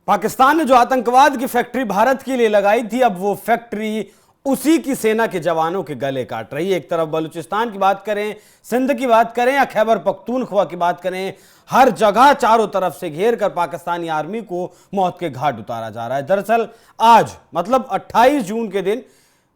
पाकिस्तान ने जो आतंकवाद की फैक्ट्री भारत के लिए लगाई थी, अब वो फैक्ट्री उसी की सेना के जवानों के गले काट रही है। एक तरफ बलूचिस्तान की बात करें, सिंध की बात करें या खैबर पख्तूनख्वा की बात करें, हर जगह चारों तरफ से घेर कर पाकिस्तानी आर्मी को मौत के घाट उतारा जा रहा है। दरअसल आज मतलब 28 जून के दिन,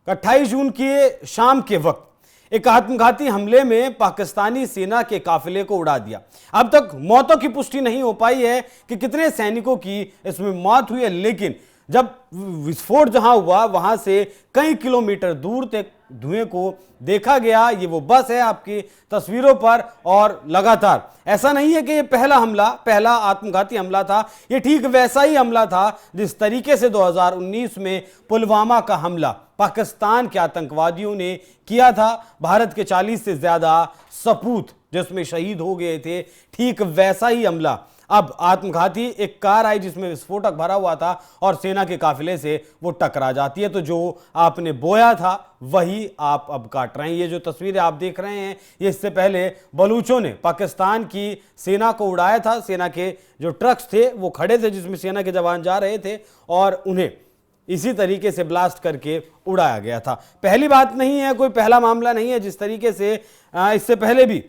28 जून की शाम के वक्त एक आत्मघाती हमले में पाकिस्तानी सेना के काफिले को उड़ा दिया। अब तक मौतों की पुष्टि नहीं हो पाई है कि कितने सैनिकों की इसमें मौत हुई है, लेकिन जब विस्फोट जहां हुआ वहां से कई किलोमीटर दूर तक धुएं को देखा गया। ये वो बस है आपकी तस्वीरों पर, और लगातार ऐसा नहीं है कि ये पहला आत्मघाती हमला था। ये ठीक वैसा ही हमला था जिस तरीके से 2019 में पुलवामा का हमला पाकिस्तान के आतंकवादियों ने किया था। भारत के 40 से ज्यादा सपूत जिसमें शहीद हो गए थे, ठीक वैसा ही हमला अब आत्मघाती एक कार आई जिसमें विस्फोटक भरा हुआ था और सेना के काफिले से वो टकरा जाती है। तो जो आपने बोया था वही आप अब काट रहे हैं। ये जो तस्वीरें आप देख रहे हैं, ये इससे पहले बलूचों ने पाकिस्तान की सेना को उड़ाया था। सेना के जो ट्रक्स थे वो खड़े थे जिसमें सेना के जवान जा रहे थे और उन्हें इसी तरीके से ब्लास्ट करके उड़ाया गया था। पहली बात नहीं है, कोई पहला मामला नहीं है। जिस तरीके से इससे पहले भी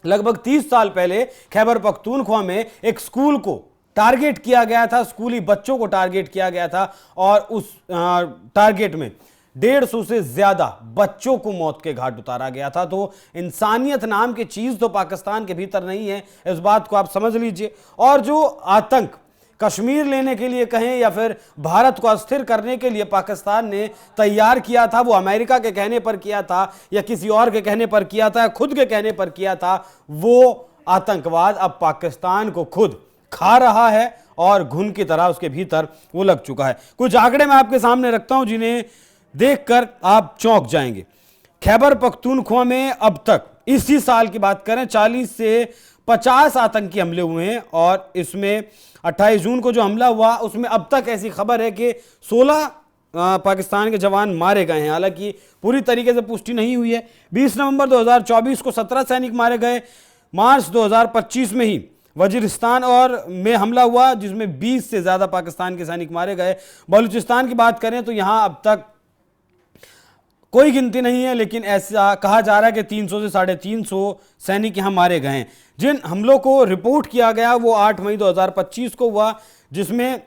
लगभग 30 साल पहले खैबर पख्तूनख्वा में एक स्कूल को टारगेट किया गया था, स्कूली बच्चों को टारगेट किया गया था और उस टारगेट में 150 से ज्यादा बच्चों को मौत के घाट उतारा गया था। तो इंसानियत नाम की चीज तो पाकिस्तान के भीतर नहीं है, इस बात को आप समझ लीजिए। और जो आतंक कश्मीर लेने के लिए कहें या फिर भारत को अस्थिर करने के लिए पाकिस्तान ने तैयार किया था, वो अमेरिका के कहने पर किया था या किसी और के कहने पर किया था या खुद के कहने पर किया था, वो आतंकवाद अब पाकिस्तान को खुद खा रहा है और घुन की तरह उसके भीतर वो लग चुका है। कुछ आंकड़े मैं आपके सामने रखता हूं जिन्हें देखकर आप चौंक जाएंगे। खैबर पख्तूनख्वा में अब तक इसी साल की बात करें 40 से 50 आतंकी हमले हुए हैं और इसमें 28 जून को जो हमला हुआ उसमें अब तक ऐसी खबर है कि 16 पाकिस्तान के जवान मारे गए हैं। हालांकि पूरी तरीके से पुष्टि नहीं हुई है। 20 नवंबर 2024 को 17 सैनिक मारे गए। मार्च 2025 में ही वजीरिस्तान और में हमला हुआ जिसमें 20 से ज्यादा पाकिस्तान के सैनिक मारे गए। बलूचिस्तान की बात करें तो यहां अब तक कोई गिनती नहीं है, लेकिन ऐसा कहा जा रहा है कि 300 से 350 सैनिक यहां मारे गए हैं। जिन हमलों को रिपोर्ट किया गया वो 8 मई 2025 को हुआ जिसमें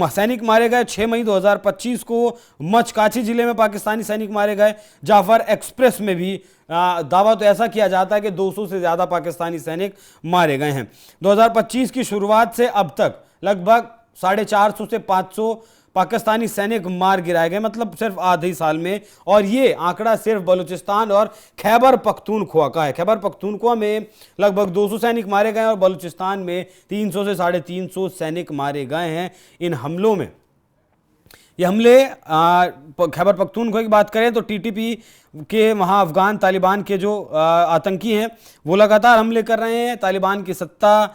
सैनिक मारे गए। 6 मई 2025 को मचकाची जिले में पाकिस्तानी सैनिक मारे गए। जाफर एक्सप्रेस में भी दावा तो ऐसा किया जाता है कि 200 से ज़्यादा पाकिस्तानी सैनिक मारे गए हैं। 2025 की शुरुआत से अब तक लगभग 450 से 500 पाकिस्तानी सैनिक मार गिराए गए, मतलब सिर्फ आधे ही साल में। और ये आंकड़ा सिर्फ बलूचिस्तान और खैबर पख्तूनख्वा का है। खैबर पख्तूनख्वा में लगभग 200 सैनिक मारे गए और बलूचिस्तान में 300 से 350 सैनिक मारे गए हैं इन हमलों में। ये हमले खैबर पख्तूनख्वा की बात करें तो टीटीपी के वहाँ अफगान तालिबान के जो आतंकी हैं वो लगातार हमले कर रहे हैं। तालिबान की सत्ता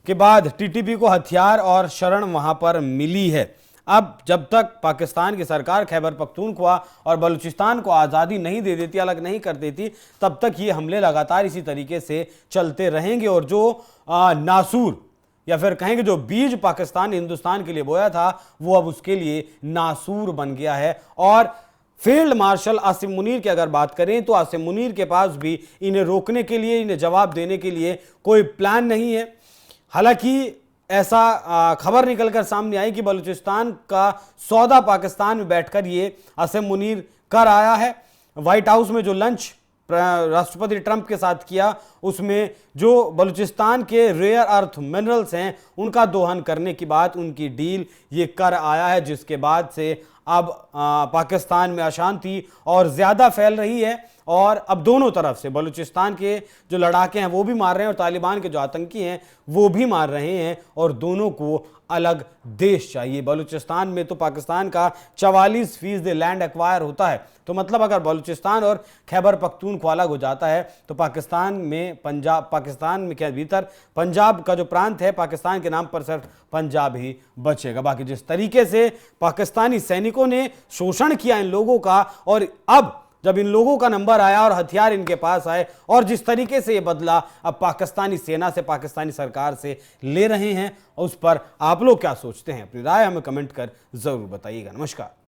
के बाद टीटीपी को हथियार और शरण वहाँ पर मिली है। अब जब तक पाकिस्तान की सरकार खैबर पख्तूनख्वा और बलूचिस्तान को आज़ादी नहीं दे देती, अलग नहीं कर देती, तब तक ये हमले लगातार इसी तरीके से चलते रहेंगे। और जो नासूर या फिर कहेंगे जो बीज पाकिस्तान ने हिंदुस्तान के लिए बोया था वो अब उसके लिए नासूर बन गया है। और फील्ड मार्शल आसिम मुनीर की अगर बात करें तो आसिम मुनीर के पास भी इन्हें रोकने के लिए, इन्हें जवाब देने के लिए कोई प्लान नहीं है। हालांकि ऐसा खबर निकलकर सामने आई कि बलूचिस्तान का सौदा पाकिस्तान में बैठकर ये आसिम मुनीर कर आया है। व्हाइट हाउस में जो लंच राष्ट्रपति ट्रंप के साथ किया उसमें जो बलूचिस्तान के रेयर अर्थ मिनरल्स हैं उनका दोहन करने की बात, उनकी डील ये कर आया है, जिसके बाद से अब पाकिस्तान में अशांति और ज़्यादा फैल रही है। और अब दोनों तरफ से बलूचिस्तान के जो लड़ाके हैं वो भी मार रहे हैं और तालिबान के जो आतंकी हैं वो भी मार रहे हैं और दोनों को अलग देश चाहिए। बलूचिस्तान में तो पाकिस्तान का 44% लैंड एक्वायर होता है, तो मतलब अगर बलूचिस्तान और खैबर पख्तूनख्वा अलग हो जाता है तो पाकिस्तान में के भीतर पंजाब का जो प्रांत है पाकिस्तान के नाम पर सिर्फ पंजाब ही बचेगा। बाकी जिस तरीके से पाकिस्तानी सैनिकों ने शोषण किया इन लोगों का और अब जब इन लोगों का नंबर आया और हथियार इनके पास आए और जिस तरीके से ये बदला अब पाकिस्तानी सेना से, पाकिस्तानी सरकार से ले रहे हैं, उस पर आप लोग क्या सोचते हैं? अपनी राय हमें कमेंट कर जरूर बताइएगा। नमस्कार।